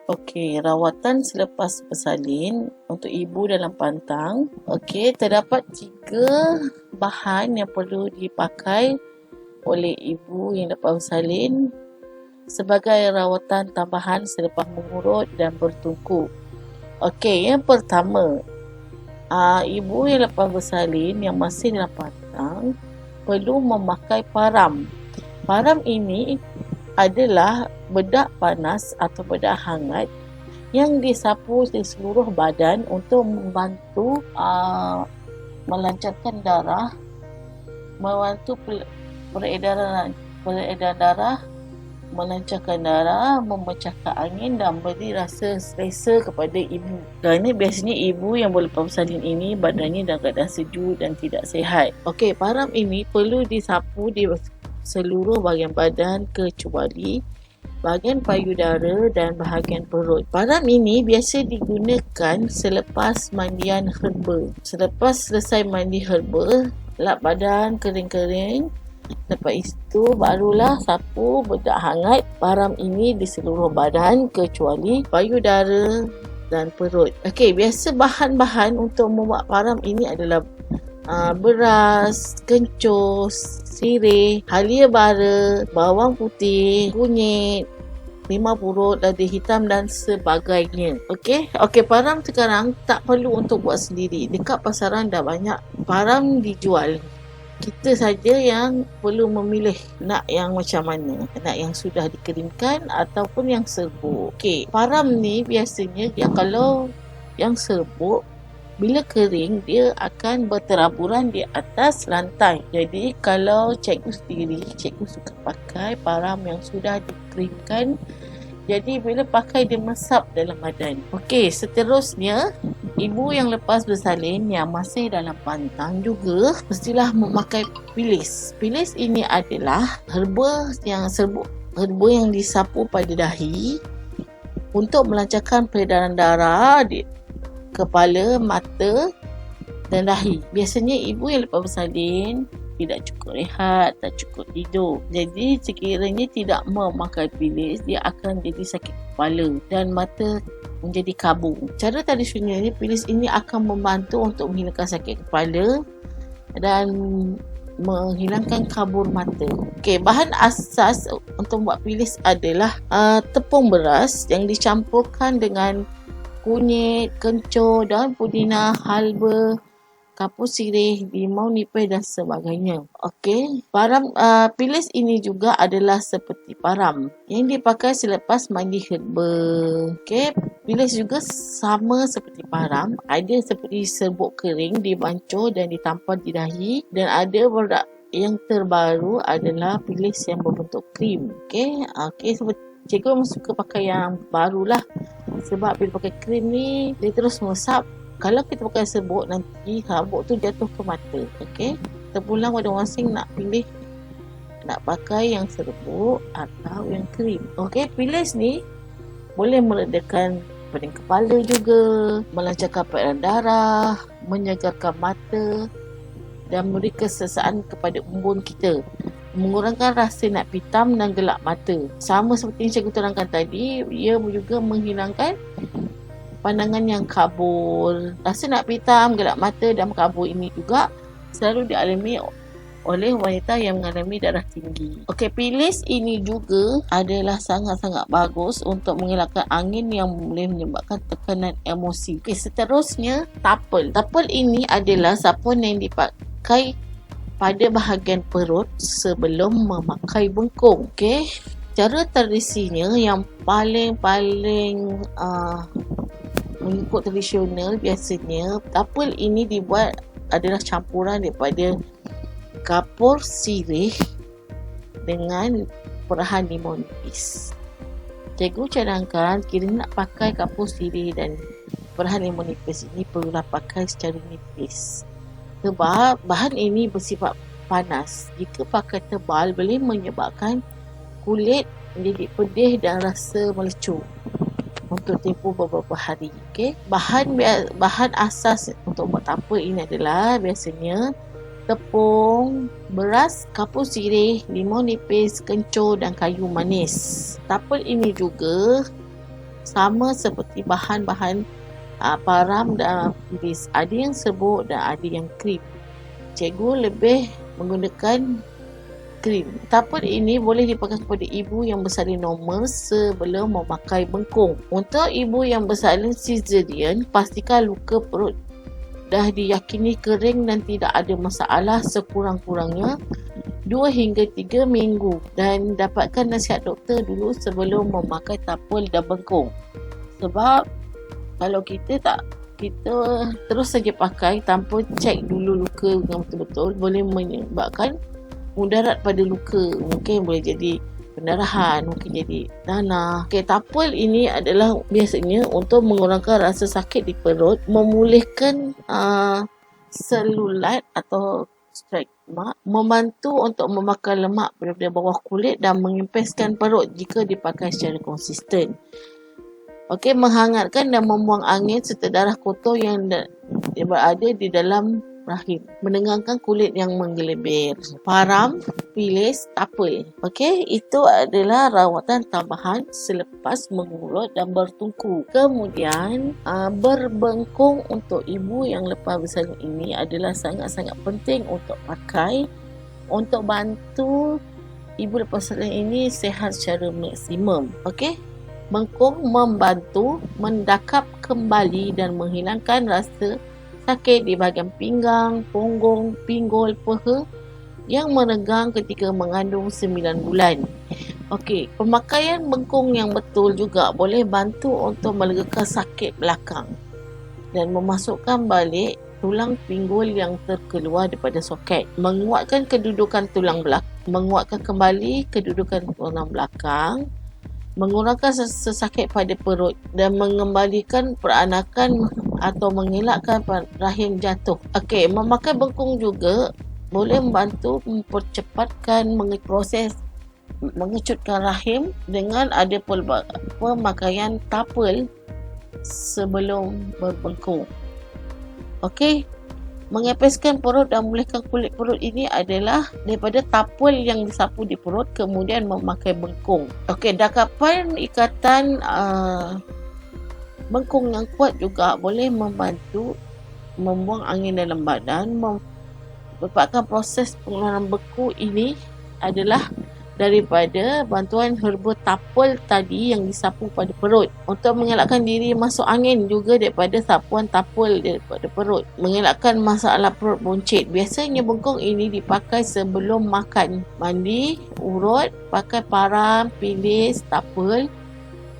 Okey, rawatan selepas bersalin untuk ibu dalam pantang. Okey, terdapat 3 bahan yang perlu dipakai oleh ibu yang lepas bersalin sebagai rawatan tambahan selepas mengurut dan bertungku. Okey, yang pertama, ibu yang lepas bersalin yang masih dalam pantang perlu memakai param. Param ini adalah bedak panas atau bedak hangat yang disapu di seluruh badan untuk membantu melancarkan darah, membantu peredaran darah, melancarkan darah, memecahkan angin dan beri rasa selesa kepada ibu. Kerana biasanya ibu yang berlepas bersalin ini badannya dalam keadaan sejuk dan tidak sihat. Okey, param ini perlu disapu di seluruh bahagian badan kecuali bahagian payudara dan bahagian perut. Param ini biasa digunakan selepas mandian herba. Selepas selesai mandi herba, lap badan kering-kering. Lepas itu barulah sapu bedak hangat param ini di seluruh badan kecuali payudara dan perut. Okey, biasa bahan-bahan untuk membuat param ini adalah beras, kencur, sirih, halia bara, bawang putih, kunyit, limau purut, lada hitam dan sebagainya. Okey, param sekarang tak perlu untuk buat sendiri. Dekat pasaran dah banyak param dijual. Kita saja yang perlu memilih nak yang macam mana, nak yang sudah dikeringkan ataupun yang serbuk. Okey, param ni biasanya kalau yang serbuk bila kering dia akan berteraburan di atas lantai. Jadi kalau cikgu sendiri, cikgu suka pakai param yang sudah dikeringkan. Jadi bila pakai dia mesap dalam badan. Okey, seterusnya ibu yang lepas bersalin yang masih dalam pantang juga mestilah memakai pilis. Pilis ini adalah herba yang serbuk, herba yang disapu pada dahi untuk melancarkan peredaran darah di kepala, mata dan dahi. Biasanya ibu yang lepas bersalin tidak cukup rehat, tak cukup tidur. Jadi sekiranya tidak memakai pilis, dia akan jadi sakit kepala dan mata menjadi kabur. Cara tradisionalnya, pilis ini akan membantu untuk menghilangkan sakit kepala dan menghilangkan kabur mata. Okey, bahan asas untuk buat pilis adalah tepung beras yang dicampurkan dengan kunyit, kencur, daun pudina, halba, kapur sirih, limau nipis dan sebagainya. Okey, param pilis ini juga adalah seperti param yang dipakai selepas mandi herba. Okey, pilis juga sama seperti param, ada seperti serbuk kering dibancur dan ditampal di dahi, dan ada produk yang terbaru adalah pilis yang berbentuk krim. Okey, seperti cikgu memang suka pakai yang barulah, sebab bila pakai krim ni dia terus mesap. Kalau kita pakai serbuk, nanti serbuk tu jatuh ke mata. Okey, terpulang pada masing nak pilih nak pakai yang serbuk atau yang krim. Okey, pilis ni boleh meredakan pening kepala juga, melancarkan peredaran darah, menyegarkan mata dan memberi kesesaan kepada umbun kita, mengurangkan rasa nak pitam dan gelap mata. Sama seperti yang cikgu terangkan tadi, ia juga menghilangkan pandangan yang kabur. Rasa nak pitam, gelap mata dan kabur ini juga selalu dialami oleh wanita yang mengalami darah tinggi. Okey, pilis ini juga adalah sangat-sangat bagus untuk mengelakkan angin yang boleh menyebabkan tekanan emosi. Okey, seterusnya tapel. Tapel ini adalah sabun yang dipakai pada bahagian perut sebelum memakai bengkung. Okey, cara tradisinya yang paling mengikut tradisional, biasanya tapel ini dibuat adalah campuran daripada kapur sirih dengan perahan limau nipis. Cikgu cadangkan kiranya nak pakai kapur sirih dan perahan limau nipis ini perlulah pakai secara nipis, sebab bahan ini bersifat panas. Jika pakai tebal boleh menyebabkan kulit menjadi pedih dan rasa melecup untuk tempoh beberapa hari. Okey, bahan asas untuk buat tapel ini adalah biasanya tepung, beras, kapur sirih, limau nipis, kencur dan kayu manis. Tapel ini juga sama seperti bahan-bahan param dan bilis. Ada yang serbuk dan ada yang krim. Cikgu lebih menggunakan krim. Tapal ini boleh dipakai kepada ibu yang bersalin normal sebelum memakai bengkung. Untuk ibu yang bersalin cesarean, pastikan luka perut dah diyakini kering dan tidak ada masalah sekurang-kurangnya 2 hingga 3 minggu, dan dapatkan nasihat doktor dulu sebelum memakai tapal dan bengkung. Sebab kalau kita terus saja pakai tanpa cek dulu luka yang betul-betul, boleh menyebabkan mudarat pada luka. Mungkin boleh jadi pendarahan, mungkin jadi nanah. Tapal ini adalah biasanya untuk mengurangkan rasa sakit di perut, memulihkan selulat atau stigma, membantu untuk memakan lemak daripada bawah kulit dan mengempeskan perut jika dipakai secara konsisten. Menghangatkan dan membuang angin serta darah kotor yang berada di dalam rahim, menenangkan kulit yang menggelebir. Param, bilis, tapal. Itu adalah rawatan tambahan selepas mengurut dan bertungku. Kemudian, berbengkung untuk ibu yang lepas bersalin ini adalah sangat-sangat penting untuk pakai untuk bantu ibu lepas bersalin ini sihat secara maksimum. Bengkung membantu mendakap kembali dan menghilangkan rasa sakit di bahagian pinggang, punggung, pinggul, peha yang menegang ketika mengandung 9 bulan. Pemakaian bengkung yang betul juga boleh bantu untuk melegakan sakit belakang dan memasukkan balik tulang pinggul yang terkeluar daripada soket, menguatkan kembali kedudukan tulang belakang, mengurangkan sesakit pada perut dan mengembalikan peranakan atau mengelakkan rahim jatuh. Memakai bengkung juga boleh membantu mempercepatkan proses mengecutkan rahim dengan ada pemakaian tapal sebelum berbengkung. Mengepeskan perut dan memulihkan kulit perut ini adalah daripada tapal yang disapu di perut kemudian memakai bengkung. Dakapan ikatan bengkung yang kuat juga boleh membantu membuang angin dalam badan. Merupakan proses pengeluaran beku ini adalah daripada bantuan herba tapal tadi yang disapu pada perut. Untuk mengelakkan diri masuk angin juga daripada sapuan tapal daripada perut, mengelakkan masalah perut buncit. Biasanya bengkung ini dipakai sebelum makan, mandi, urut, pakai param, bilis, tapal,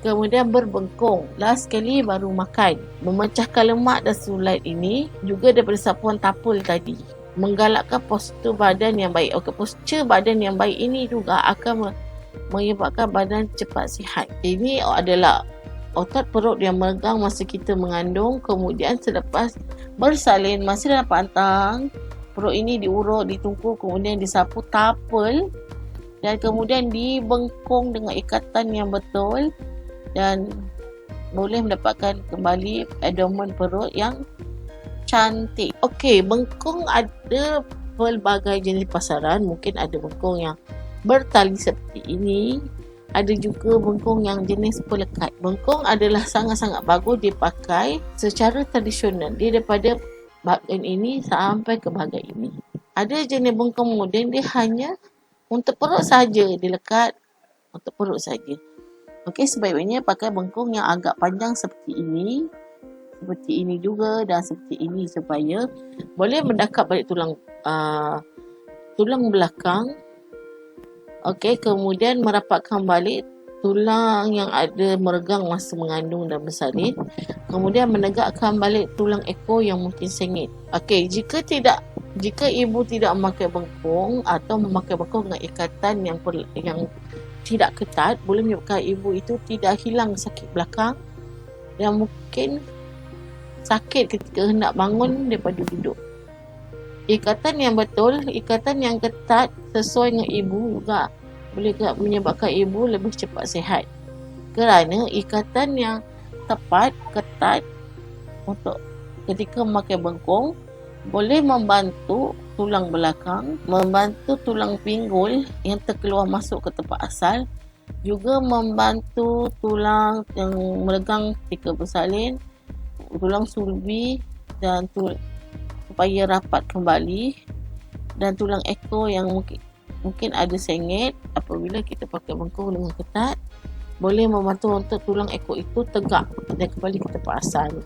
kemudian berbengkung. Last sekali baru makan. Memecahkan lemak dan selulat ini juga daripada sapuan tapal tadi. Menggalakkan postur badan yang baik. Postur badan yang baik ini juga akan menyebabkan badan cepat sihat. Ini adalah otot perut yang meregang masa kita mengandung, kemudian selepas bersalin masih dalam pantang, perut ini diurut, ditungku, kemudian disapu tapal dan kemudian dibengkung dengan ikatan yang betul dan boleh mendapatkan kembali abdomen perut yang cantik. Bengkung ada pelbagai jenis pasaran. Mungkin ada bengkung yang bertali seperti ini, ada juga bengkung yang jenis pelekat. Bengkung adalah sangat-sangat bagus dipakai secara tradisional. Dia daripada bahagian ini sampai ke bahagian ini. Ada jenis bengkung moden, dia hanya untuk perut saja, dia lekat untuk perut saja. Sebaiknya pakai bengkung yang agak panjang seperti ini juga dan seperti ini supaya boleh mendakap balik tulang belakang. Kemudian merapatkan balik tulang yang ada meregang masa mengandung dan bersalin, kemudian menegakkan balik tulang ekor yang mungkin sengit. Jika ibu tidak memakai bengkung atau memakai bengkung dengan ikatan yang tidak ketat, boleh menyebabkan ibu itu tidak hilang sakit belakang dan mungkin sakit ketika hendak bangun daripada duduk. Ikatan yang betul, ikatan yang ketat sesuai dengan ibu juga boleh menyebabkan ibu lebih cepat sihat. Kerana ikatan yang tepat, ketat untuk ketika memakai bengkung boleh membantu tulang belakang, membantu tulang pinggul yang terkeluar masuk ke tempat asal Juga membantu tulang yang meregang ketika bersalin, tulang sulbi dan supaya rapat kembali, dan tulang ekor yang mungkin ada sengit. Apabila kita pakai bengkung dengan ketat, boleh membantu untuk tulang ekor itu tegak dan kembali ke tempat asal.